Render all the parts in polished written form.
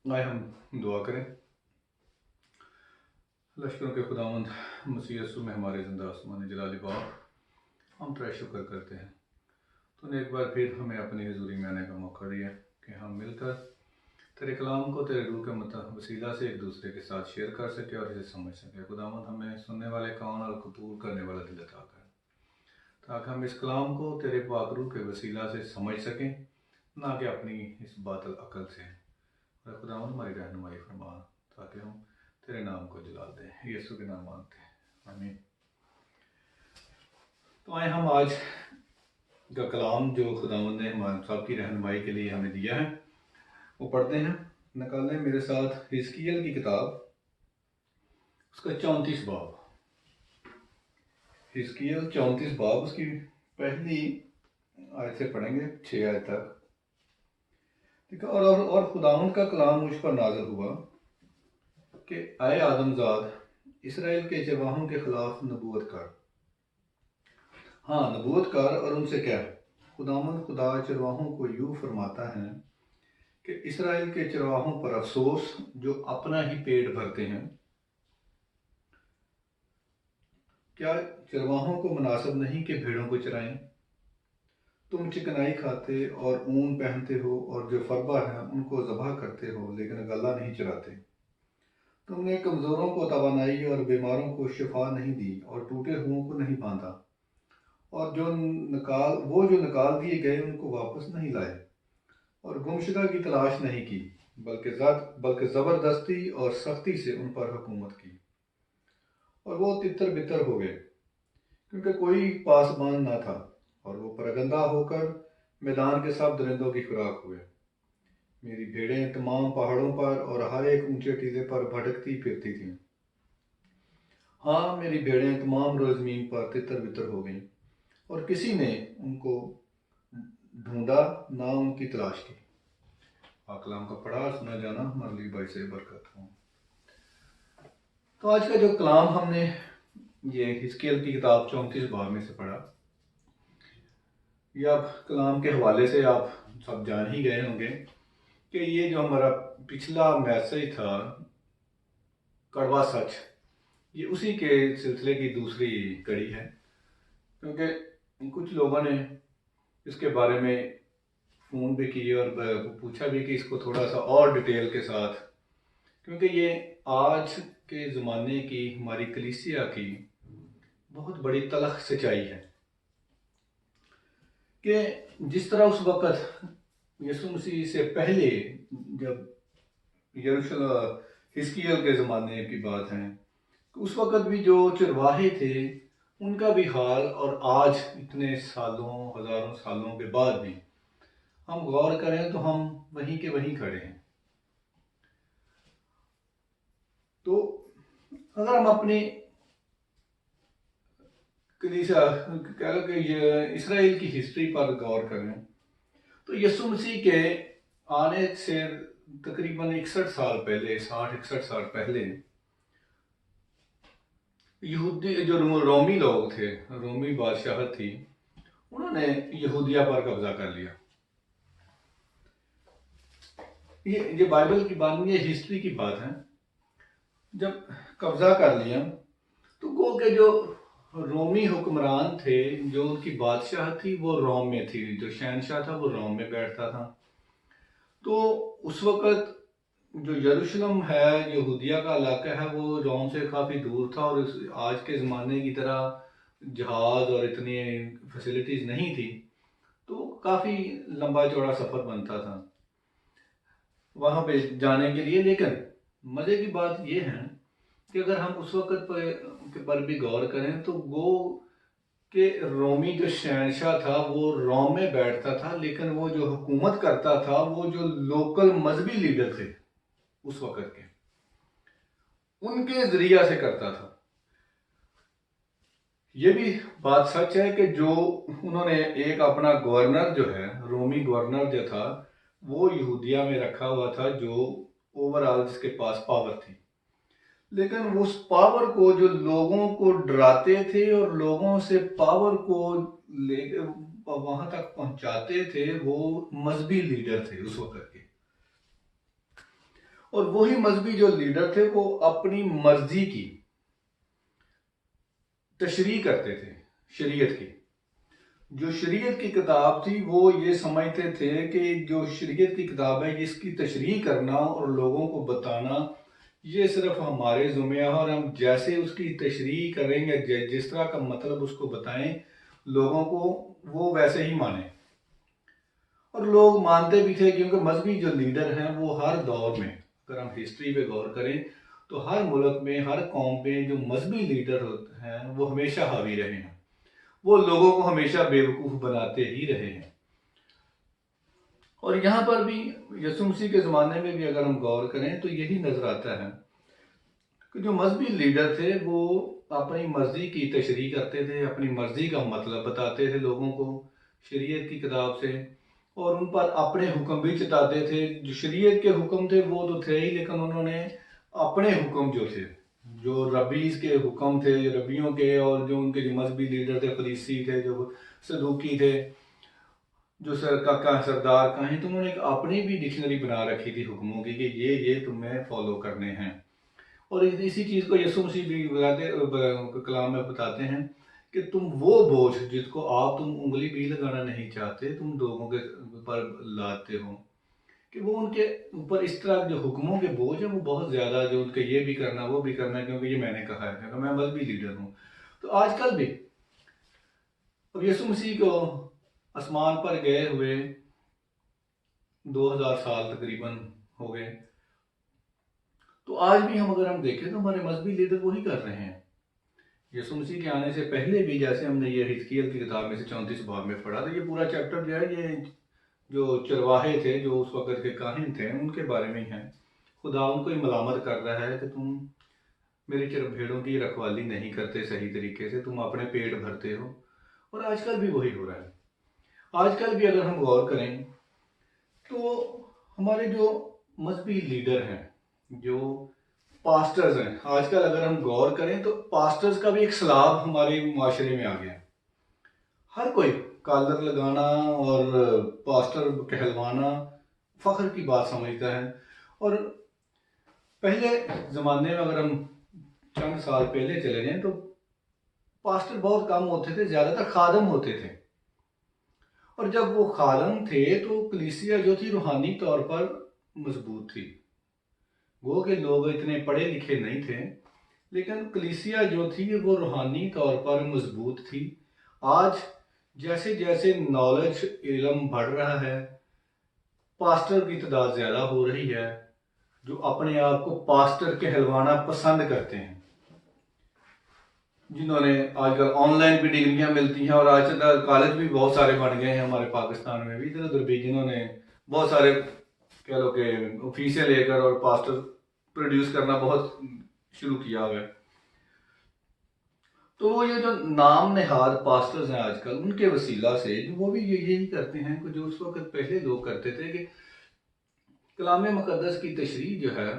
आए हम दुआ करें। लश्करों के खुदावंद मसीह यीशु में हमारे ज़िंदा आसमान जलाली बाप, हम तेरा शुक्र करते हैं। तूने एक बार फिर हमें अपनी हजूरी में आने का मौका दिया कि हम मिलकर तेरे कलाम को तेरे रूह के वसीला से एक दूसरे के साथ शेयर कर सके और इसे समझ सके। खुदावंद हमें सुनने वाले कान और कबूल करने वाला दिल अता कर, ताकि हम इस कलाम को तेरे पाक रूह के वसीला से समझ सकें, ना कि अपनी इस बातल अकल से। और खुदावंद हमारी रहनुमाई फरमा, ताकि हम तेरे नाम को जलाल दें। यीशु के नाम मांगते हैं, आमीन। तो आए हम आज का कलाम जो खुदावंद ने हमारे साहब की रहनुमाई के लिए हमें दिया है वो पढ़ते हैं। निकालें मेरे साथ हिजकिय्याह की किताब, उसका 34 बाब। हिजकिय्याह 34 बाब, उसकी पहली आयत से पढ़ेंगे 6 आयत तक। ठीक है। और खुदावंद का कलाम मुझ पर नाज़िल हुआ कि आए आदमजाद, इसराइल के चरवाहों के खिलाफ नबूवत कर। हाँ, नबूवत कर और उनसे कह, खुदावंद खुदा चरवाहों को यूँ फरमाता है कि इसराइल के चरवाहों पर अफसोस जो अपना ही पेट भरते हैं। क्या चरवाहों को मुनासिब नहीं कि भेड़ों को चराएं? तुम चिकनाई खाते और ऊन पहनते हो और जो फरबा है उनको ज़बह करते हो, लेकिन गला नहीं चराते। तुमने कमज़ोरों को तवानाई और बीमारों को शिफा नहीं दी और टूटे हुओं को नहीं बांधा, और जो निकाल दिए गए उनको वापस नहीं लाए, और गुमशुदा की तलाश नहीं की, बल्कि ज़बरदस्ती और सख्ती से उन पर हुकूमत की। और वो तितर बितर हो गए, क्योंकि कोई पासबान ना था, और वो परगंदा होकर मैदान के सब दरिंदों की खुराक हुए। मेरी भेड़ें तमाम पहाड़ों पर और हर एक ऊंचे टीले पर भटकती फिरती थीं। हाँ, मेरी भेड़ें तमाम रोज ज़मीन पर तितर बितर हो गईं, और किसी ने उनको ढूंढा ना उनकी तलाश की। कलाम का पढ़ा और सुना जाना हमारे लिए बाइस बरकत हो। तो आज का जो कलाम हमने ये हिजकिय्याह की किताब 34 बाब में से पढ़ा, ये आप कलाम के हवाले से आप सब जान ही गए होंगे कि ये जो हमारा पिछला मैसेज था कड़वा सच, ये उसी के सिलसिले की दूसरी कड़ी है। क्योंकि कुछ लोगों ने इसके बारे में फ़ोन भी किए और पूछा भी कि इसको थोड़ा सा और डिटेल के साथ, क्योंकि ये आज के ज़माने की हमारी कलीसिया की बहुत बड़ी तलख सच्चाई है कि जिस तरह उस वक़्त यीशु मसीह से पहले, जब यरूशलेम हिजकिय्याह के ज़माने की बात है, उस वक़्त भी जो चरवाहे थे उनका भी हाल, और आज इतने सालों हज़ारों सालों के बाद भी हम गौर करें तो हम वहीं के वहीं खड़े हैं। तो अगर हम अपनी कलीसिया कह लो कि इसराइल की हिस्ट्री पर गौर करें, तो यीशु मसीह के आने से तकरीबन 61 साल पहले, 60-61 साल पहले, यहूदी जो रोमी लोग थे, रोमी बादशाह थी, उन्होंने यहूदिया पर कब्जा कर लिया। ये बाइबल की बात नहीं, ये हिस्ट्री की बात है। जब कब्जा कर लिया तो गो के जो रोमी हुक्मरान थे, जो उनकी बादशाह थी वो रोम में थी, जो शहनशाह था वो रोम में बैठता था। तो उस वक़्त जो यरूशलेम है, यहूदिया का इलाका है, वो रोम से काफ़ी दूर था, और आज के ज़माने की तरह जहाज़ और इतनी फैसिलिटीज़ नहीं थी, तो काफ़ी लंबा चौड़ा सफ़र बनता था वहाँ पे जाने के लिए। लेकिन मज़े की बात यह है कि अगर हम उस वक़्त पर भी गौर करें तो गो कि रोमी जो शहनशाह था वो रोम में बैठता था, लेकिन वो जो हुकूमत करता था वो जो लोकल मजहबी लीडर थे उस वक़्त के, उनके ज़रिया से करता था। ये भी बात सच है कि जो उन्होंने एक अपना गवर्नर जो है, रोमी गवर्नर जो था, वो यहूदिया में रखा हुआ था, जो ओवरऑल जिसके पास पावर थी। लेकिन उस पावर को जो लोगों को डराते थे और लोगों से पावर को ले वहां तक पहुंचाते थे, वो मजहबी लीडर थे उस वक्त के। और वही मजहबी जो लीडर थे वो अपनी मर्जी की तशरीह करते थे शरीयत की। जो शरीयत की किताब थी वो ये समझते थे कि जो शरीयत की किताब है इसकी तशरीह करना और लोगों को बताना ये सिर्फ हमारे ज़िम्मे है, और हम जैसे उसकी तशरीह करेंगे, जिस तरह का मतलब उसको बताएं लोगों को, वो वैसे ही माने। और लोग मानते भी थे, क्योंकि मजहबी जो लीडर हैं वो हर दौर में, अगर हम हिस्ट्री पे गौर करें तो हर मुल्क में, हर कौम में जो मजहबी लीडर होते हैं वो हमेशा हावी रहे हैं, वो लोगों को हमेशा बेवकूफ़ बनाते ही रहे हैं। और यहाँ पर भी यसु मसीह के ज़माने में भी अगर हम गौर करें तो यही नज़र आता है कि जो मजहबी लीडर थे वो अपनी मर्जी की तशरीह करते थे, अपनी मर्जी का मतलब बताते थे लोगों को शरीयत की किताब से, और उन पर अपने हुक्म भी चताते थे। जो शरीयत के हुक्म थे वो तो थे ही, लेकिन उन्होंने अपने हुक्म जो थे, जो रबीज के हुक्म थे, रबियों के, और जो उनके जो मजहबी लीडर थे, फरीसी थे, जो सदूकी थे, जो सरदार का है, तो उन्होंने एक अपनी भी डिक्शनरी बना रखी थी हुक्मों की कि ये तुम्हें फॉलो करने हैं। और इसी चीज़ को यसु मसीह भी कलाम में बताते हैं कि तुम वो बोझ जिसको तुम उंगली भी लगाना नहीं चाहते, तुम लोगों के ऊपर लाते हो, कि वो उनके ऊपर इस तरह जो हुक्मों के बोझ है वो बहुत ज़्यादा, जो उनके ये भी करना वो भी करना, क्योंकि ये मैंने कहा है, क्योंकि मैं मजहबी लीडर हूँ। तो आजकल भी अब यसु मसीह को आसमान पर गए हुए 2000 साल तकरीबन हो गए, तो आज भी अगर हम देखें तो हमारे मजहबी लीडर वही कर रहे हैं। यसु मसीह के आने से पहले भी, जैसे हमने ये हिजकिय्याह की किताब में से 34 बाब में पढ़ा, तो ये पूरा चैप्टर जो है ये जो चरवाहे थे, जो उस वक्त के काहिन थे, उनके बारे में ही है। खुदा उनको ही मलामत कर रहा है कि तुम मेरी भेड़ों की रखवाली नहीं करते सही तरीके से, तुम अपने पेट भरते हो। और आजकल भी वही हो रहा है। आजकल भी अगर हम गौर करें तो हमारे जो मजहबी लीडर हैं, जो पास्टर्स हैं, आजकल अगर हम गौर करें तो पास्टर्स का भी एक सलाब हमारे माशरे में आ गया। हर कोई कॉलर लगाना और पास्टर कहलवाना फख्र की बात समझता है। और पहले ज़माने में अगर हम चंद साल पहले चले जाएं तो पास्टर बहुत कम होते थे, ज़्यादातर खादम होते थे। और जब वो खादम थे तो कलीसिया जो थी रूहानी तौर पर मजबूत थी। वो के लोग इतने पढ़े लिखे नहीं थे, लेकिन कलीसिया जो थी वो रूहानी तौर पर मजबूत थी। आज जैसे जैसे नॉलेज, इल्म बढ़ रहा है, पास्टर की तादाद ज़्यादा हो रही है जो अपने आप को पास्टर कहलवाना पसंद करते हैं, जिन्होंने आजकल ऑनलाइन भी डिग्रियां मिलती हैं, और आजकल कॉलेज भी बहुत सारे बन गए हैं हमारे पाकिस्तान में भी, इधर उधर भी, जिन्होंने बहुत सारे कह लो कि फीसें लेकर और पास्टर प्रोड्यूस करना बहुत शुरू किया हुआ है। तो ये जो नाम नेहाद पास्टर्स हैं आजकल, उनके वसीला से वो भी यही करते हैं कि जो उस वक्त पहले लोग करते थे, कि कलाम मुकद्दस की तशरीह जो है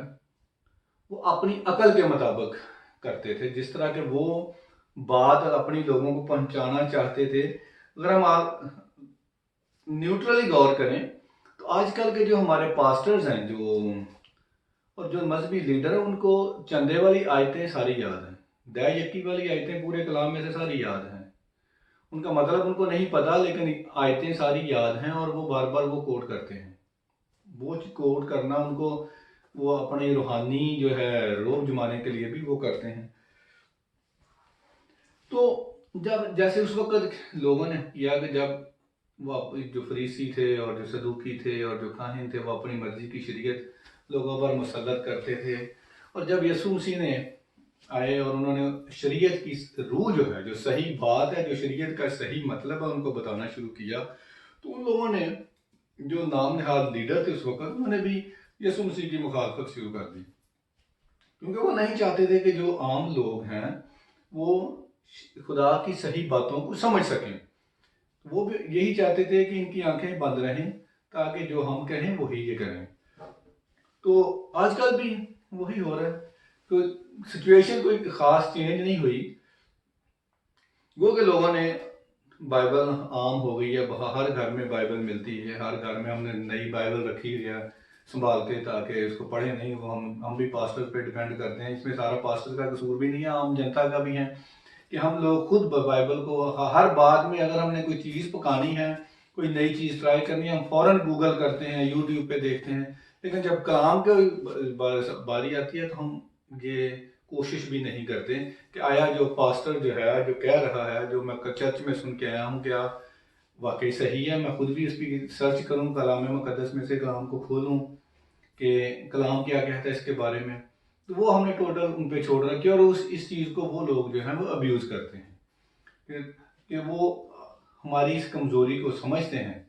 वो अपनी अकल के मुताबिक करते थे, जिस तरह के वो बात अपनी लोगों को पहुंचाना चाहते थे। अगर हम न्यूट्रली गौर करें तो आजकल के जो हमारे पास्टर्स हैं, जो और जो मजहबी लीडर हैं, उनको चंदे वाली आयतें सारी याद हैं, दया यकी वाली आयतें पूरे कलाम में से सारी याद हैं। उनका मतलब उनको नहीं पता, लेकिन आयतें सारी याद हैं और वो बार बार वो कोट करते हैं। वो कोट करना उनको, वो अपने रूहानी जो है रोब जमाने के लिए भी वो करते हैं। तो जब जैसे उस वक्त लोगों ने किया कि जब वो जो फरीसी थे और जो सदूकी थे और जो काहिन थे, वो अपनी मर्जी की शरीयत लोगों पर मुसल्लत करते थे। और जब यसु मसीह ने आए और उन्होंने शरीयत की रूह जो है, जो सही बात है, जो शरीयत का सही मतलब है, उनको बताना शुरू किया, तो उन लोगों ने, जो नाम नहाद लीडर थे उस वक्त, उन्होंने भी यसु मसीह की मुखालफत शुरू कर दी, क्योंकि वो नहीं चाहते थे कि जो आम लोग हैं वो खुदा की सही बातों को समझ सकें। वो भी यही चाहते थे कि इनकी आंखें बंद रहें, ताकि जो हम कहें वही ये करें। तो आजकल भी वही हो रहा है, तो सिचुएशन कोई खास चेंज नहीं हुई। वो के लोगों ने, बाइबल आम हो गई है, हर घर में बाइबल मिलती है, हर घर में हमने नई बाइबल रखी हुई है, संभाल के, ताकि उसको पढ़े नहीं। वो हम भी पास्टर पे डिपेंड करते हैं। इसमें सारा पास्टर का कसूर भी नहीं है, आम जनता का भी है कि हम लोग खुद बाइबल को हर बात में, अगर हमने कोई चीज़ पकानी है, कोई नई चीज़ ट्राई करनी है, हम फ़ौरन गूगल करते हैं, यूट्यूब पे देखते हैं। लेकिन जब कलाम की बारी आती है तो हम ये कोशिश भी नहीं करते कि आया जो पास्टर जो है, जो कह रहा है, जो मैं चर्च में सुन के आया हूँ, क्या वाकई सही है। मैं खुद भी इस पर सर्च करूँ, कलाम मुकद्दस में से कलाम को खोलूँ कि कलाम क्या कहता है इसके बारे में। तो वो हमने टोटल उन पे छोड़ रखी है, और इस चीज़ को वो लोग जो हैं वो अब्यूज़ करते हैं कि वो हमारी इस कमज़ोरी को समझते हैं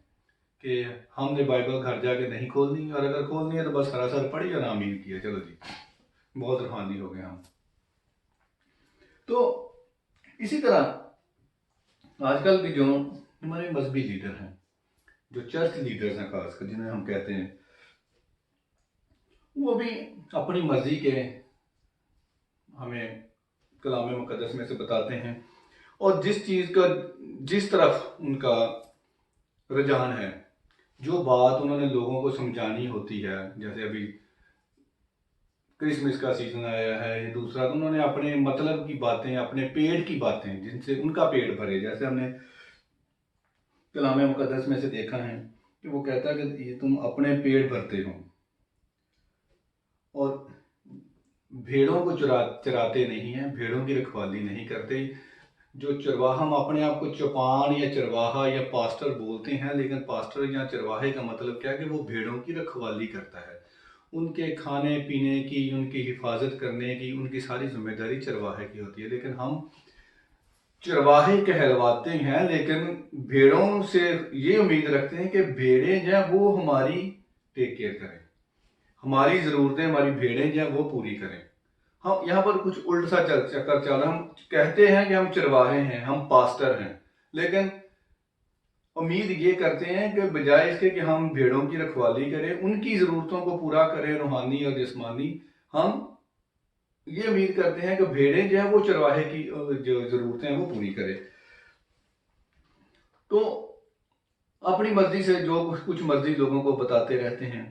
कि हमने बाइबल घर जाके नहीं खोलनी, और अगर खोलनी है तो बस सरासर पढ़ी और आमीन किया, चलो जी बहुत रूहानी हो गए हम। तो इसी तरह आजकल भी जो हमारे मजहबी लीडर हैं, जो चर्च लीडर्स हैं खासकर, जिन्हें हम कहते हैं, वो भी अपनी मर्जी के हमें कलाम मुकद्दस में से बताते हैं, और जिस चीज़ का, जिस तरफ उनका रुझान है, जो बात उन्होंने लोगों को समझानी होती है, जैसे अभी क्रिसमस का सीजन आया है, ये दूसरा, तो उन्होंने अपने मतलब की बातें, अपने पेट की बातें, जिनसे उनका पेट भरे, जैसे हमने कलाम मुकद्दस में से देखा है कि वो कहता है कि ये तुम अपने पेट भरते हो और भेड़ों को चराते नहीं हैं, भेड़ों की रखवाली नहीं करते। जो चरवाहा, हम अपने आप को चौपान या चरवाहा या पास्टर बोलते हैं, लेकिन पास्टर या चरवाहे का मतलब क्या है कि वो भेड़ों की रखवाली करता है, उनके खाने पीने की, उनकी हिफाजत करने की, उनकी सारी जिम्मेदारी चरवाहे की होती है। लेकिन हम चरवाहे कहलवाते हैं, लेकिन भेड़ों से ये उम्मीद रखते हैं कि भेड़ें जो हैं वो हमारी टेक केयर करें, हमारी ज़रूरतें हमारी भेड़ें जो हैं वो पूरी करें। हम यहाँ पर कुछ उल्टा सा चक्कर चल रहा है। हम कहते हैं कि हम चरवाहे हैं, हम पास्टर हैं, लेकिन उम्मीद ये करते हैं कि बजाय इसके कि हम भेड़ों की रखवाली करें, उनकी ज़रूरतों को पूरा करें, रूहानी और जिस्मानी, हम ये उम्मीद करते हैं कि भेड़ें जो है वो चरवाहे की जो ज़रूरतें हैं वो पूरी करें। तो अपनी मर्जी से जो कुछ मर्जी लोगों को बताते रहते हैं।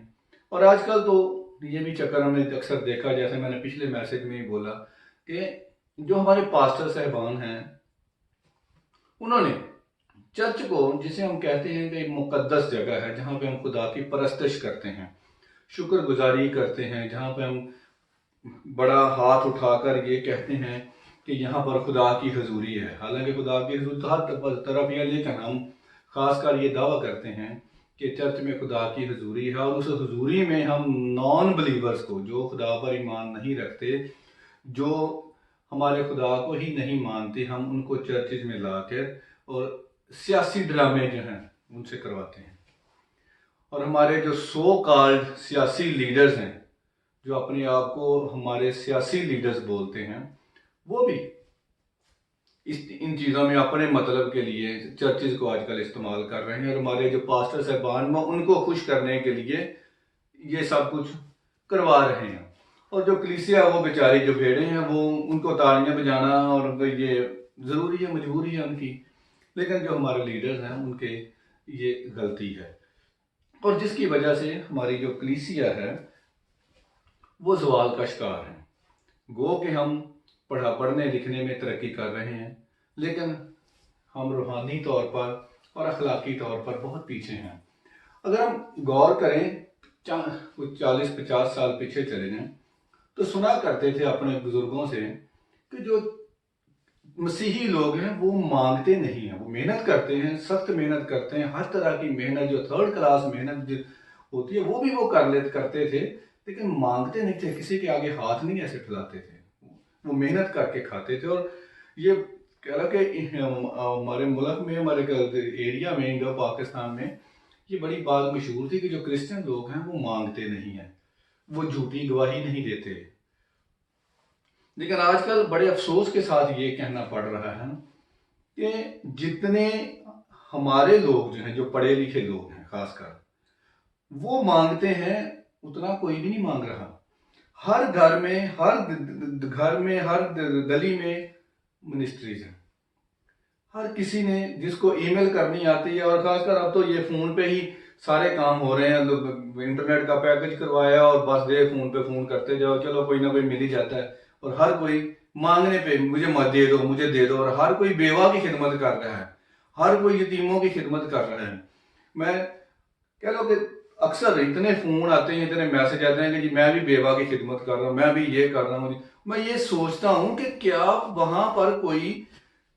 और आजकल तो ये भी चक्कर हमने अक्सर देखा, जैसे मैंने पिछले मैसेज में ही बोला, कि जो हमारे पास्टर साहबान हैं, उन्होंने चर्च को, जिसे हम कहते हैं कि मुकद्दस जगह है, जहाँ पे हम खुदा की परस्तिश करते हैं, शुक्रगुजारी करते हैं, जहाँ पे हम बड़ा हाथ उठाकर ये कहते हैं कि यहाँ पर खुदा की हजूरी है। हालांकि खुदा की हजूरी तो हर तरफ है, लेकिन हम खासकर ये दावा करते हैं कि चर्च में खुदा की हजूरी है, और उस हजूरी में हम नॉन बिलीवर्स को, जो खुदा पर ईमान नहीं रखते, जो हमारे खुदा को ही नहीं मानते, हम उनको चर्चिज में लाकर और सियासी ड्रामे जो हैं उनसे करवाते हैं। और हमारे जो सो कॉल्ड सियासी लीडर्स हैं, जो अपने आप को हमारे सियासी लीडर्स बोलते हैं, वो भी इन चीज़ों में अपने मतलब के लिए चर्चिज को आजकल इस्तेमाल कर रहे हैं, और हमारे जो पास्टर साहबान में उनको खुश करने के लिए ये सब कुछ करवा रहे हैं। और जो कलीसिया, वो बेचारी जो भेड़े हैं, वो उनको तालियां बजाना और ये ज़रूरी है, मजबूरी है उनकी। लेकिन जो हमारे लीडर्स हैं उनके ये गलती है, और जिसकी वजह से हमारी जो कलीसिया है वो जवाल का शिकार है। गो कि हम पढ़ने लिखने में तरक्की कर रहे हैं, लेकिन हम रूहानी तौर पर और अखलाकी तौर पर बहुत पीछे हैं। अगर हम गौर करें, कुछ 40-50 साल पीछे चले जाएं, तो सुना करते थे अपने बुजुर्गों से कि जो मसीही लोग हैं वो मांगते नहीं हैं, वो मेहनत करते हैं, सख्त मेहनत करते हैं, हर तरह की मेहनत, जो थर्ड क्लास मेहनत जो होती है वो भी वो करते थे, लेकिन मांगते नहीं थे, किसी के आगे हाथ नहीं ऐसे फैलाते थे, वो मेहनत करके खाते थे। और ये कह रहा कि हमारे मुल्क में, हमारे एरिया में, इंडो पाकिस्तान में ये बड़ी बात मशहूर थी कि जो क्रिश्चियन लोग हैं वो मांगते नहीं हैं, वो झूठी गवाही नहीं देते। लेकिन आजकल बड़े अफसोस के साथ ये कहना पड़ रहा है कि जितने हमारे लोग जो हैं, जो पढ़े लिखे लोग हैं खासकर, वो मांगते हैं, उतना कोई भी नहीं मांग रहा। हर घर में, हर गली में मिनिस्ट्रीज हैं। हर किसी ने, जिसको ईमेल करनी आती है, और खासकर अब तो ये फ़ोन पे ही सारे काम हो रहे हैं, इंटरनेट का पैकेज करवाया और बस दे फोन पे फोन करते जाओ, चलो कोई ना कोई मिल ही जाता है। और हर कोई मांगने पे मुझे मत दे दो, मुझे दे दो, और हर कोई बेवा की खिदमत कर रहा है, हर कोई यतीमों की खिदमत कर रहा है। मैं कह लो कि अक्सर इतने फोन आते हैं, इतने मैसेज आते हैं कि जी मैं भी बेवा की खिदमत कर रहा हूँ, मैं भी ये कर रहा हूँ। मैं ये सोचता हूँ कि क्या वहां पर कोई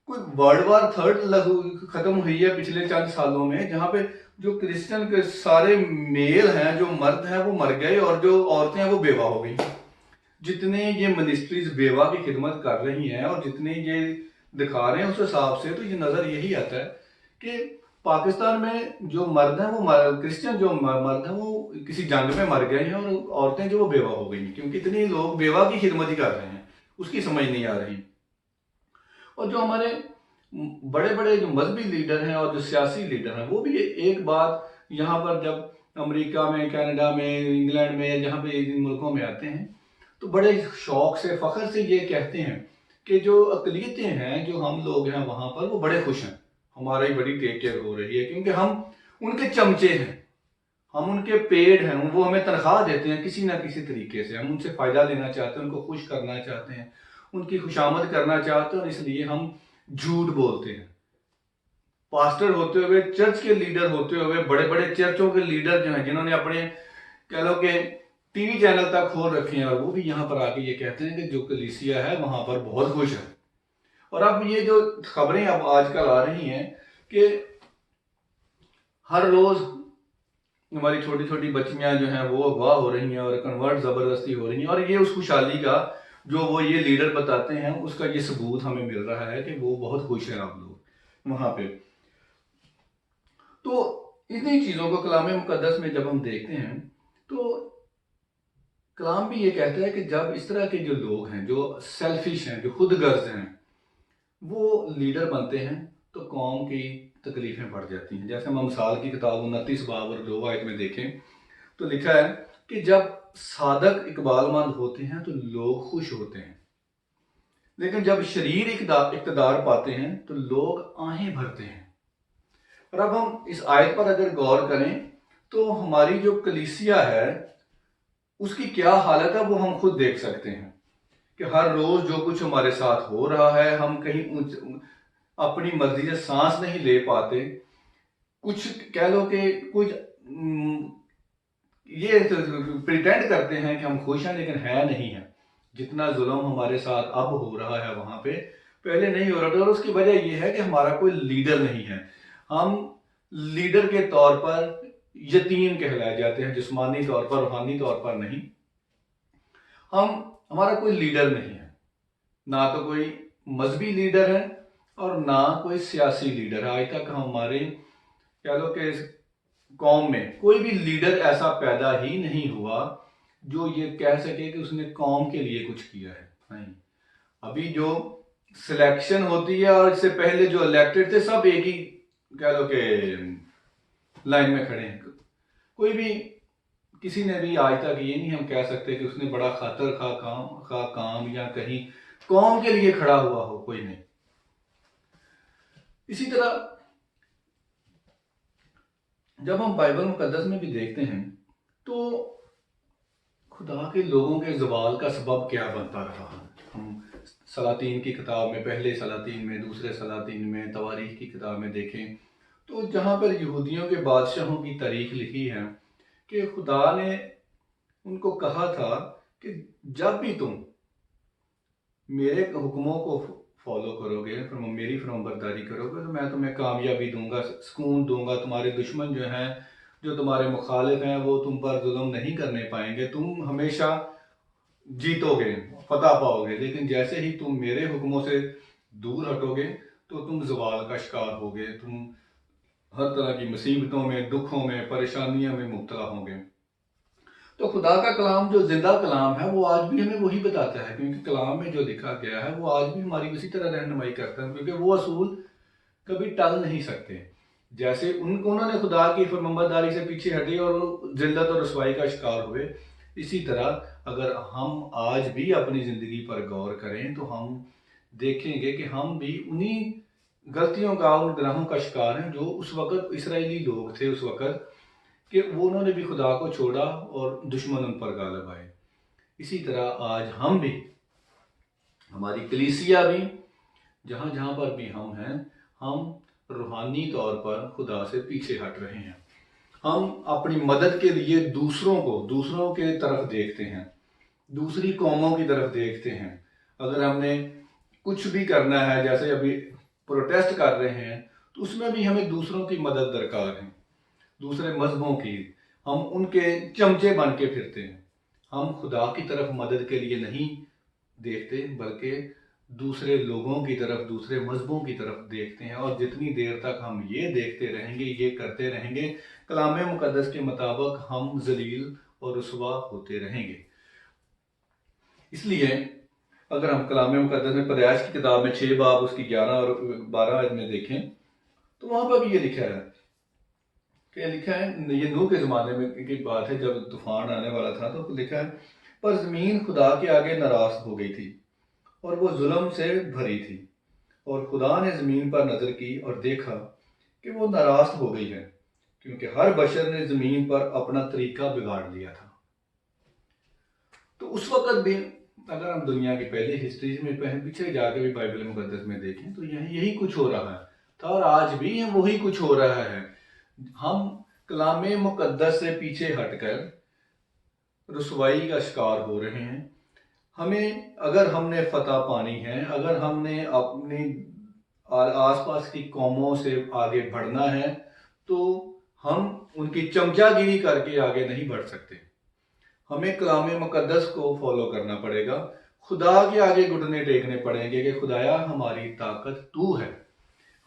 कोई वर्ल्ड वार थर्ड खत्म हुई है पिछले चंद सालों में, जहां पे जो क्रिश्चियन के सारे मेल हैं, जो मर्द हैं वो मर गए और जो औरतें हैं वो बेवा हो गई। जितने ये मिनिस्ट्रीज बेवा की खिदमत कर रही हैं और जितने ये दिखा रहे हैं उस हिसाब से तो ये नजर यही आता है कि पाकिस्तान में जो मर्द हैं वो क्रिश्चियन जो मर्द हैं वो किसी जंग में मर गए हैं, और औरतें जो वो बेवा हो गई हैं, क्योंकि इतने लोग बेवा की खिदमत ही कर रहे हैं, उसकी समझ नहीं आ रही। और जो हमारे बड़े बड़े जो मजहबी लीडर हैं और जो सियासी लीडर हैं वो भी एक बात यहाँ पर जब अमेरिका में, कनाडा में, इंग्लैंड में, या जहाँ पे इन मुल्कों में आते हैं तो बड़े शौक से, फख्र से ये कहते हैं कि जो अकलीतें हैं, जो हम लोग हैं वहाँ पर, वो बड़े खुश हैं, हमारी बड़ी टेक केयर हो रही है, क्योंकि हम उनके चमचे हैं, हम उनके पेड़ हैं, वो हमें तनख्वाह देते हैं किसी ना किसी तरीके से, हम उनसे फ़ायदा लेना चाहते हैं, उनको खुश करना चाहते हैं, उनकी खुशामद करना चाहते हैं, और इसलिए हम झूठ बोलते हैं। पास्टर होते हुए, चर्च के लीडर होते हुए, बड़े बड़े चर्चों के लीडर जो हैं, जिन्होंने अपने कह लो कि टीवी चैनल तक खोल रखे हैं, और वो भी यहाँ पर आके ये कहते हैं कि जो कलीसिया है वहां पर बहुत खुश है। और अब ये जो खबरें अब आजकल आ रही हैं कि हर रोज हमारी छोटी छोटी बच्चियां जो हैं वो अगवा हो रही हैं और कन्वर्ट जबरदस्ती हो रही हैं, और ये उस खुशहाली का जो वो ये लीडर बताते हैं उसका ये सबूत हमें मिल रहा है कि वो बहुत खुश हैं आप लोग वहां पे। तो इन्हीं चीजों को कलाम मुकद्दस में जब हम देखते हैं तो कलाम भी ये कहता है कि जब इस तरह के जो लोग हैं, जो सेल्फिश हैं, जो खुद गर्ज हैं, वो लीडर बनते हैं तो कौम की तकलीफें बढ़ जाती हैं। जैसे हम मिसाल की किताब 29 बाब और 2 आयत में देखें तो लिखा है कि जब साधक इकबालमंद होते हैं तो लोग खुश होते हैं, लेकिन जब शरीर इकतदार पाते हैं तो लोग आहें भरते हैं। और अब हम इस आयत पर अगर गौर करें तो हमारी जो कलीसिया है उसकी क्या हालत है वो हम खुद देख सकते हैं कि हर रोज जो कुछ हमारे साथ हो रहा है, हम कहीं अपनी मर्जी से सांस नहीं ले पाते, कुछ कह लो कि कुछ ये प्रिटेंड करते हैं कि हम खुश हैं लेकिन है नहीं है। जितना जुल्म हमारे साथ अब हो रहा है वहां पे पहले नहीं हो रहा था, और उसकी वजह यह है कि हमारा कोई लीडर नहीं है। हम लीडर के तौर पर यतीम कहलाए जाते हैं, जिस्मानी तौर पर, रूहानी तौर पर नहीं। हमारा कोई लीडर नहीं है, ना तो कोई मजहबी लीडर है और ना कोई सियासी लीडर है। आज तक हमारे कह लो कि कौम में कोई भी लीडर ऐसा पैदा ही नहीं हुआ जो ये कह सके कि उसने कौम के लिए कुछ किया है। नहीं, अभी जो सिलेक्शन होती है और इससे पहले जो इलेक्टेड थे सब एक ही कह लो कि लाइन में खड़े हैं। कोई भी किसी ने भी आज तक ये नहीं हम कह सकते कि उसने बड़ा खातर खा काम या कहीं कौम के लिए खड़ा हुआ हो, कोई नहीं। इसी तरह जब हम बाइबल मुकद्दस में भी देखते हैं तो खुदा के लोगों के ज़वाल का सबब क्या बनता रहा। हम सलातीन की किताब में, पहले सलातीन में, दूसरे सलातीन में, तवारीख की किताब में देखें तो जहाँ पर यहूदियों के बादशाहों की तारीख लिखी है कि खुदा ने उनको कहा था कि जब भी तुम मेरे हुक्मों को फॉलो करोगे, मेरी फरमाबरदारी करोगे, तो मैं तुम्हें कामयाबी दूंगा, सुकून दूंगा। तुम्हारे दुश्मन जो हैं, जो तुम्हारे मुखालिफ हैं, वो तुम पर जुल्म नहीं करने पाएंगे, तुम हमेशा जीतोगे, फतह पाओगे। लेकिन जैसे ही तुम मेरे हुक्मों से दूर हटोगे तो तुम ज़वाल का शिकार होगे, तुम हर तरह की मुसीबतों में, दुखों में, परेशानियों में मुब्तला होंगे। तो खुदा का कलाम जो जिंदा कलाम है वो आज भी हमें वही बताता है, क्योंकि कलाम में जो लिखा गया है वो आज भी हमारी उसी तरह रहनुमाई करता है, क्योंकि वो असूल कभी टल नहीं सकते। जैसे उन्होंने खुदा की फरमाबरदारी से पीछे हटे और जिल्लत और रसवाई का शिकार हुए, इसी तरह अगर हम आज भी अपनी ज़िंदगी पर गौर करें तो हम देखेंगे कि हम भी उन्हीं गलतियों का, उन गुनाहों का शिकार हैं जो उस वक़्त इसराइली लोग थे, उस वक़्त कि वो उन्होंने भी खुदा को छोड़ा और दुश्मन उन पर गालिब आए। इसी तरह आज हम भी, हमारी कलीसिया भी, जहाँ जहाँ पर भी हम हैं, हम रूहानी तौर पर खुदा से पीछे हट रहे हैं। हम अपनी मदद के लिए दूसरों के तरफ देखते हैं, दूसरी कौमों की तरफ देखते हैं। अगर हमने कुछ भी करना है, जैसे अभी प्रोटेस्ट कर रहे हैं, तो उसमें भी हमें दूसरों की मदद दरकार है, दूसरे मजहबों की। हम उनके चमचे बन के फिरते हैं। हम खुदा की तरफ मदद के लिए नहीं देखते, बल्कि दूसरे लोगों की तरफ, दूसरे मजहबों की तरफ देखते हैं। और जितनी देर तक हम ये देखते रहेंगे, ये करते रहेंगे, कलाम मुकद्दस के मुताबिक हम जलील और रुसवा होते रहेंगे। इसलिए अगर हम कलाम मुकद्दस में पैदाइश की किताब में 6 बाब उसकी 11 और 12 आयत में देखें, तो वहां पर भी ये लिखा है, क्या लिखा है? ये नूह के ज़माने में की बात है, जब तूफान आने वाला था। तो लिखा है, पर ज़मीन खुदा के आगे नाराज़ हो गई थी और वो जुल्म से भरी थी, और खुदा ने ज़मीन पर नज़र की और देखा कि वो नाराज़ हो गई है, क्योंकि हर बशर ने ज़मीन पर अपना तरीका बिगाड़ लिया था। तो उस वक़्त भी, अगर हम दुनिया की पहले हिस्ट्री में पीछे जाके भी बाइबल मुकद्दस में देखें, तो यही कुछ हो रहा है था, और आज भी वही कुछ हो रहा है। हम कलाम मुकद्दस से पीछे हटकर रुसवाई का शिकार हो रहे हैं। हमें, अगर हमने फतह पानी है, अगर हमने अपनी आसपास की कौमों से आगे बढ़ना है, तो हम उनकी चमचागिरी करके आगे नहीं बढ़ सकते। हमें कलाम मुकद्दस को फॉलो करना पड़ेगा, खुदा के आगे घुटने टेकने पड़ेंगे कि खुदाया हमारी ताकत तू है,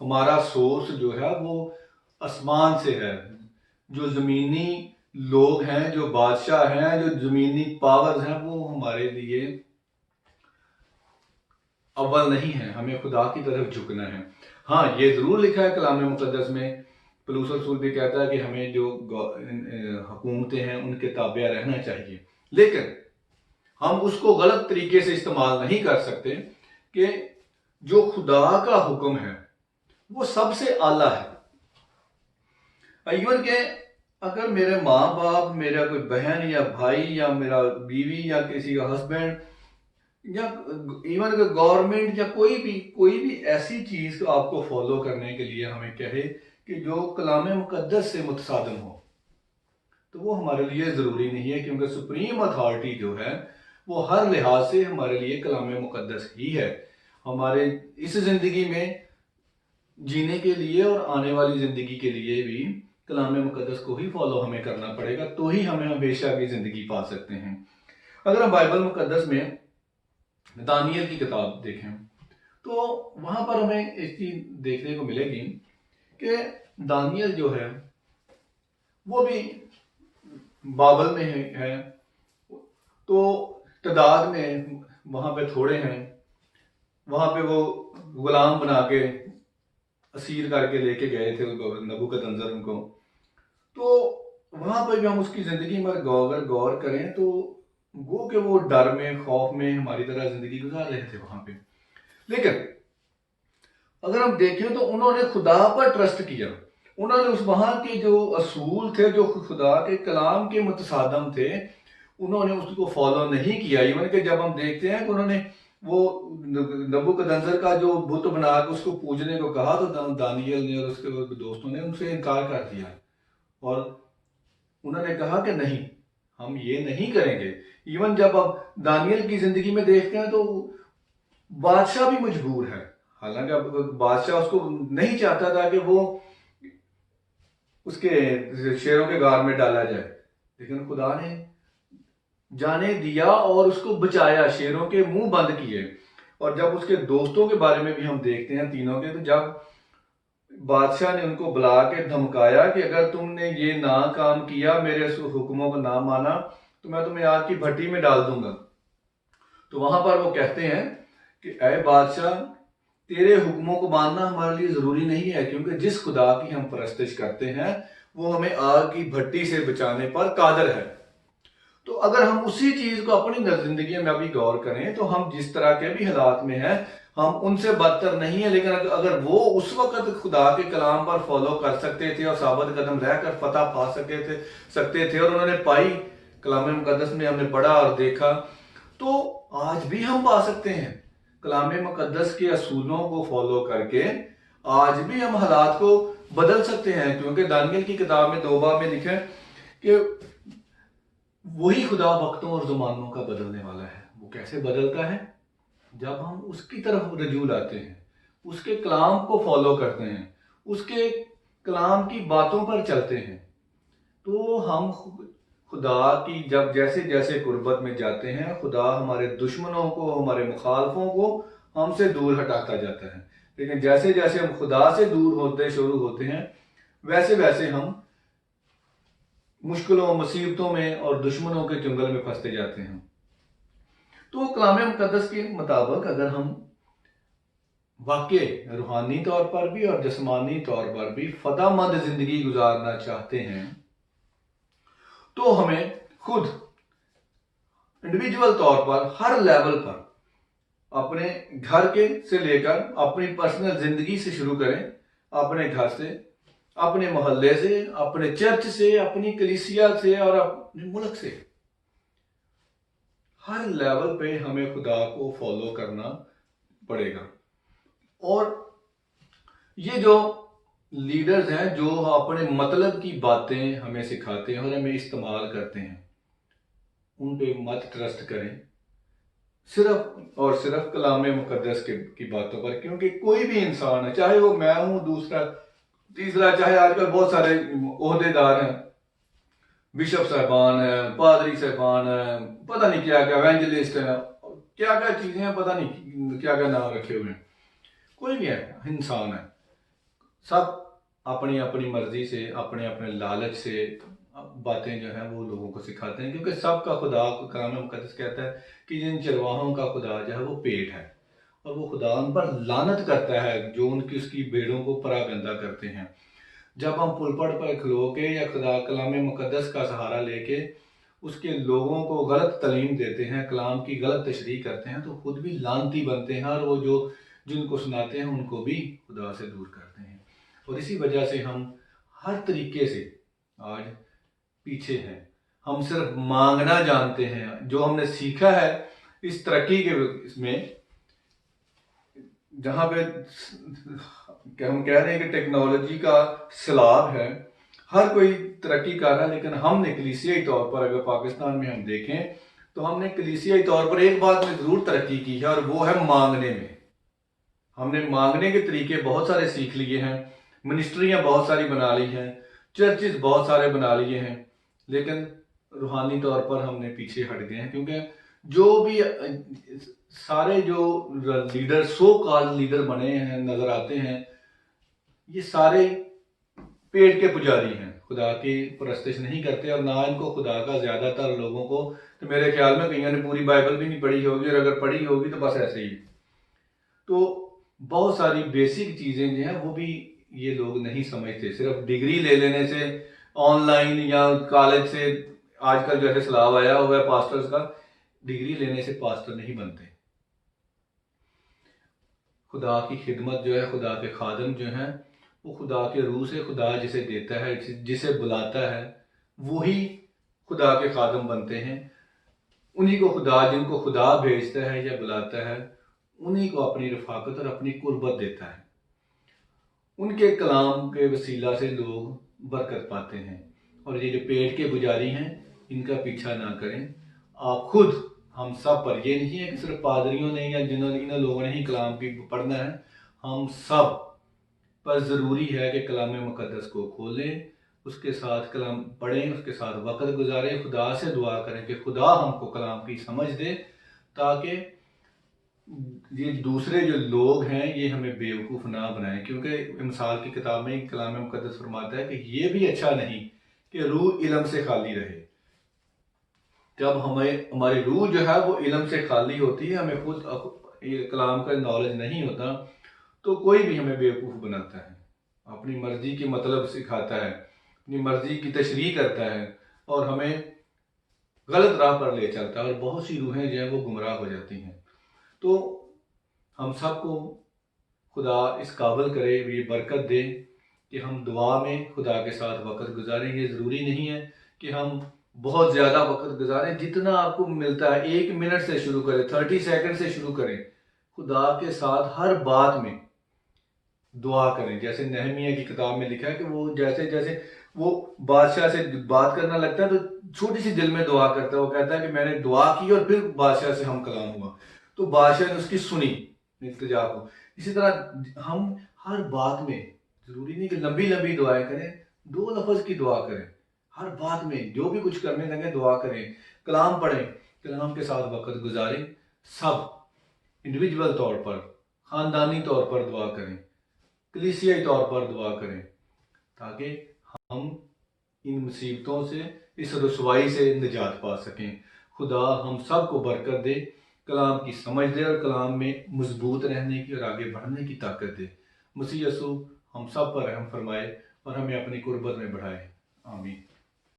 हमारा सोर्स जो है वो आसमान से है। जो ज़मीनी लोग हैं, जो बादशाह हैं, जो ज़मीनी पावर्स हैं, वो हमारे लिए अव्वल नहीं है। हमें खुदा की तरफ झुकना है। हाँ, ये ज़रूर लिखा है कलाम मुकद्दस में, पौलुस रसूल भी कहता है कि हमें जो हुकूमतें हैं उनके ताबे रहना चाहिए, लेकिन हम उसको गलत तरीके से इस्तेमाल नहीं कर सकते कि जो खुदा का हुक्म है वो सबसे आला है। इवन के अगर मेरे माँ बाप, मेरा कोई बहन या भाई या मेरा बीवी या किसी का हस्बैंड या इवन गवर्नमेंट या कोई भी ऐसी चीज को आपको फॉलो करने के लिए हमें कहे कि जो कलाम मुकद्दस से मुतसादम हो, तो वो हमारे लिए ज़रूरी नहीं है, क्योंकि सुप्रीम अथॉरिटी जो है वो हर लिहाज से हमारे लिए कलाम मुकद्दस ही है। हमारे इस ज़िंदगी में जीने के लिए और आने वाली ज़िंदगी के लिए भी कलाम मुकद्दस को ही फॉलो हमें करना पड़ेगा, तो ही हमें हमेशा की ज़िंदगी पा सकते हैं। अगर हम बाइबल मुकद्दस में दानियल की किताब देखें, तो वहाँ पर हमें एक चीज़ देखने को मिलेगी कि दानियल जो है वो भी बाबल में है, तो तादाद में वहाँ पे थोड़े हैं। वहाँ पे वो गुलाम बना के असीर करके लेके गए थे नबूकदनेस्सर उनको। तो वहाँ पर भी हम उसकी ज़िंदगी में अगर गौर करें, तो वो कि वो डर में, खौफ में हमारी तरह ज़िंदगी गुजार रहे थे वहाँ पे। लेकिन अगर हम देखें तो उन्होंने खुदा पर ट्रस्ट किया। उन्होंने उस वहाँ के जो असूल थे, जो खुदा के कलाम के मुतसादम थे, उन्होंने उसको फॉलो नहीं किया। इवन कि जब हम देखते हैं कि उन्होंने वो नबूकदनेस्सर का जो बुत बना के उसको पूजने को कहा, तो दानियल ने और उसके दोस्तों ने उनसे इनकार कर दिया, और उन्होंने कहा कि नहीं, हम ये नहीं करेंगे। इवन जब अब दानियल की जिंदगी में देखते हैं तो बादशाह भी मजबूर है, हालांकि अब बादशाह उसको नहीं चाहता था कि वो उसके शेरों के गार में डाला जाए, लेकिन खुदा ने जाने दिया और उसको बचाया, शेरों के मुंह बंद किए। और जब उसके दोस्तों के बारे में भी हम देखते हैं तीनों के, तो जब बादशाह ने उनको बुला के धमकाया कि अगर तुमने ये ना काम किया, मेरे हुक्मों को ना माना, तो मैं तुम्हें आग की भट्टी में डाल दूंगा। तो वहां पर वो कहते हैं कि ऐ बादशाह, तेरे हुक्मों को मानना हमारे लिए जरूरी नहीं है, क्योंकि जिस खुदा की हम परस्तिश करते हैं वो हमें आग की भट्टी से बचाने पर कादर है। तो अगर हम उसी चीज को अपनी जिंदगी में अभी गौर करें, तो हम जिस तरह के भी हालात में हैं, हम उनसे बदतर नहीं है, लेकिन अगर वो उस वक्त खुदा के कलाम पर फॉलो कर सकते थे और साबित कदम रहकर फतह पा सकते थे और उन्होंने पाई, कलाम मुकद्दस में हमने पढ़ा और देखा, तो आज भी हम पा सकते हैं। कलाम मुकद्दस के असूलों को फॉलो करके आज भी हम हालात को बदल सकते हैं, क्योंकि दानियल की किताब में 2 बाब में लिखा है कि वही खुदा वक्तों और ज़मानों का बदलने वाला है। वो कैसे बदलता है? जब हम उसकी तरफ रजू लाते हैं, उसके कलाम को फॉलो करते हैं, उसके कलाम की बातों पर चलते हैं, तो हम खुदा की जब जैसे जैसे कुर्बत में जाते हैं, खुदा हमारे दुश्मनों को, हमारे मुखालफों को हमसे दूर हटाता जाता है। लेकिन जैसे जैसे हम खुदा से दूर होते शुरू होते हैं, वैसे वैसे हम मुश्किलों, मुसीबतों में और दुश्मनों के चंगल में फंसते जाते हैं। तो कलाम मुकद्दस के मुताबिक अगर हम वाकई रूहानी तौर पर भी और जिस्मानी तौर पर भी फदामंद जिंदगी गुजारना चाहते हैं, तो हमें खुद इंडिविजुअल तौर पर हर लेवल पर अपने घर के से लेकर अपनी पर्सनल जिंदगी से शुरू करें, अपने घर से, अपने मोहल्ले से, अपने चर्च से, अपनी कलीसिया से और अपने मुल्क से। हर लेवल पे हमें खुदा को फॉलो करना पड़ेगा। और ये जो लीडर्स हैं जो अपने मतलब की बातें हमें सिखाते हैं और हमें इस्तेमाल करते हैं, उन पे मत ट्रस्ट करें, सिर्फ और सिर्फ कलाम मुकद्दस की बातों पर। क्योंकि कोई भी इंसान है, चाहे वो मैं हूं, दूसरा तीसरा, चाहे आजकल बहुत सारे ओहदेदार हैं, बिशप साहबान है, पादरी साहबान है, पता नहीं क्या क्या एवेंजलिस्ट है, क्या क्या चीजें हैं, पता नहीं क्या क्या नाम रखे हुए हैं। कोई भी है, इंसान है, सब अपनी अपनी मर्जी से, अपने अपने लालच से बातें जो है वो लोगों को सिखाते हैं। क्योंकि सबका खुदा, कलाम मुकद्दस कहता है कि जिन चरवाहों का खुदा जो है वो पेट है, और वो खुदा उन पर लानत करता है जो उनकी उसकी भेड़ों को परागंदा करते हैं। जब हम पुलपट पर खलो के या खुदा कलाम मुकद्दस का सहारा लेके उसके लोगों को गलत तालीम देते हैं, कलाम की गलत तशरीह करते हैं, तो खुद भी लानती बनते हैं और वो जो जिनको सुनाते हैं उनको भी खुदा से दूर करते हैं। और इसी वजह से हम हर तरीके से आज पीछे हैं। हम सिर्फ मांगना जानते हैं, जो हमने सीखा है इस तरक्की के इसमें, जहाँ पे हम कह रहे हैं कि टेक्नोलॉजी का सैलाब है, हर कोई तरक्की कर रहा है, लेकिन हमने कलीसियाई तौर पर अगर पाकिस्तान में हम देखें तो हमने कलीसियाई तौर पर एक बात में ज़रूर तरक्की की है, और वो है मांगने में। हमने मांगने के तरीके बहुत सारे सीख लिए हैं, मिनिस्ट्रियाँ बहुत सारी बना ली हैं, चर्चेस बहुत सारे बना लिए हैं, लेकिन रूहानी तौर पर हमने पीछे हट गए हैं। क्योंकि जो भी सारे जो लीडर, सो कॉल्ड लीडर बने हैं, नजर आते हैं, ये सारे पेट के पुजारी हैं, खुदा की परस्तिश नहीं करते। और ना इनको खुदा का, ज्यादातर लोगों को तो मेरे ख्याल में कईयों ने पूरी बाइबल भी नहीं पढ़ी होगी, और अगर पढ़ी होगी तो बस ऐसे ही। तो बहुत सारी बेसिक चीजें जो हैं वो भी ये लोग नहीं समझते। सिर्फ डिग्री ले लेने से, ऑनलाइन या कॉलेज से, आजकल जैसे सलाब आया हुआ है पास्टर्स का, डिग्री लेने से पास्टर नहीं बनते। खुदा की खिदमत जो है, खुदा के खादम जो हैं, वो खुदा के रूह से, खुदा जिसे देता है, जिसे बुलाता है, वही खुदा के खादम बनते हैं। उन्हीं को खुदा, जिनको खुदा भेजता है या बुलाता है, उन्हीं को अपनी रफाकत और अपनी कुर्बत देता है। उनके कलाम के वसीला से लोग बरकत पाते हैं। और ये जो पेट के पुजारी हैं, इनका पीछा ना करें। आप खुद, हम सब पर, ये नहीं है कि सिर्फ पादरियों ने या जिन्होंने, इन लोगों ने ही कलाम की पढ़ना है, हम सब पर ज़रूरी है कि कलाम मुकद्दस को खोलें, उसके साथ कलाम पढ़ें, उसके साथ वक़्त गुजारें, खुदा से दुआ करें कि खुदा हमको कलाम की समझ दे, ताकि ये दूसरे जो लोग हैं ये हमें बेवकूफ़ ना बनाएं। क्योंकि मिसाल की किताब में कलाम मुकद्दस फरमाता है कि ये भी अच्छा नहीं कि रूह इल्म से खाली रहे। जब हमें, हमारी रूह जो है वो इल्म से खाली होती है, हमें खुद ये कलाम का नॉलेज नहीं होता, तो कोई भी हमें बेवकूफ़ बनाता है, अपनी मर्जी के मतलब सिखाता है, अपनी मर्जी की तशरीह करता है, और हमें गलत राह पर ले चलता है, और बहुत सी रूहें जो हैं वो गुमराह हो जाती हैं। तो हम सबको खुदा इस काबिल करे, ये बरकत दे कि हम दुआ में खुदा के साथ वक़्त गुजारें। ये ज़रूरी नहीं है कि हम बहुत ज़्यादा वक़्त गुजारें, जितना आपको मिलता है 1 मिनट से शुरू करें, 30 सेकंड से शुरू करें। खुदा के साथ हर बात में दुआ करें। जैसे नहमिया की किताब में लिखा है कि वो जैसे जैसे वो बादशाह से बात करना लगता है तो छोटी सी दिल में दुआ करता है। वो कहता है कि मैंने दुआ की और फिर बादशाह से हम कलाम हुआ, तो बादशाह ने उसकी सुनी इल्तिजा को। इसी तरह हम हर बात में, जरूरी नहीं कि लंबी लंबी दुआएं करें, 2 लफ्ज़ की दुआ करें। हर बात में जो भी कुछ करने लगे दुआ करें, कलाम पढ़ें, कलाम के साथ वक़्त गुजारें। सब इंडिविजुअल तौर पर, ख़ानदानी तौर पर दुआ करें, कलीसियाई तौर पर दुआ करें, ताकि हम इन मुसीबतों से, इस रसवाई से निजात पा सकें। खुदा हम सब को बरकत दे, कलाम की समझ दे और कलाम में मजबूत रहने की और आगे बढ़ने की ताकत दे। मसीह यसू हम सब पर रहम फरमाए और हमें अपनी कुर्बत में बढ़ाए। आमीन।